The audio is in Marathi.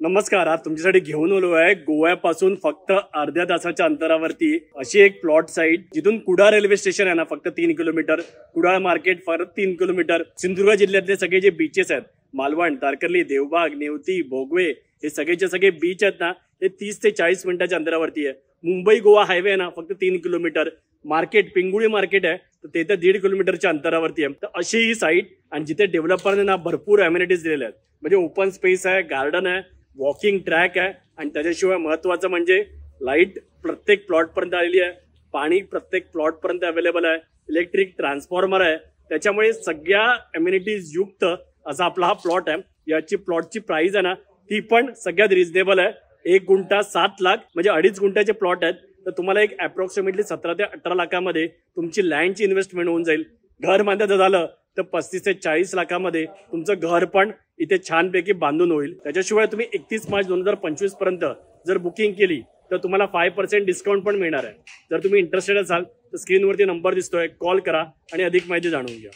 नमस्कार. आज तुमच्यासाठी घेऊन आलो आहे गोव्यापासून फक्त अर्ध्या तासाच्या अंतरावरती अशी एक प्लॉट साईट, जिथून कुडाळ रेल्वे स्टेशन आहे ना फक्त 3 किलोमीटर, कुडाळ मार्केट फक्त 3 किलोमीटर, सिंधुदुर्ग जिल्ह्यातले सगळे जे बीचेस आहेत, मालवण, तारकर्ली, देवबाग, नेवती, भोगवे, हे सगळेचे सगळे बीच आहेत ना, हे 30 ते 40 मिनिटाच्या अंतरावरती आहे. मुंबई गोवा हायवे आहे ना फक्त 3 किलोमीटर, मार्केट पिंगुळी मार्केट आहे तर ते तर 1.5 किलोमीटरच्या अंतरावरती आहे. तर अशी ही साईट, आणि जिथे डेव्हलपरने ना भरपूर अम्युनिटीज दिलेल्या आहेत. म्हणजे ओपन स्पेस आहे, गार्डन आहे, वॉकिंग ट्रॅक आहे, आणि त्याच्याशिवाय महत्वाचं म्हणजे लाईट प्रत्येक प्लॉट पर्यंत आलेली आहे, पाणी प्रत्येक प्लॉट पर्यंत अवेलेबल आहे, इलेक्ट्रिक ट्रान्सफॉर्मर आहे. त्याच्यामुळे सगळ्या अम्युनिटीज युक्त असा आपला हा प्लॉट आहे. याची प्लॉटची प्राइस आहे ना ती पण सगळ्यात रिझनेबल आहे. 1 गुंठा 7 लाख, म्हणजे 2.5 गुंठ्याचे प्लॉट आहेत. तर तुम्हाला एक अप्रॉक्सिमेटली 17 ते 18 लाखामध्ये तुमची लँडची इन्व्हेस्टमेंट होऊन जाईल. घर बांधायचं झालं तर 35 ते 40 लाखामध्ये तुमचं घर पण इथे छानपैकी बांधून होईल. त्याच्याशिवाय तुम्ही 31 मार्च 2025 पर्यंत जर बुकिंग केली तर तुम्हाला 5% डिस्काउंट पण मिळणार आहे. जर तुम्ही इंटरेस्टेड असाल तर स्क्रीनवरती नंबर दिसतोय, कॉल करा आणि अधिक माहिती जाणून घ्या.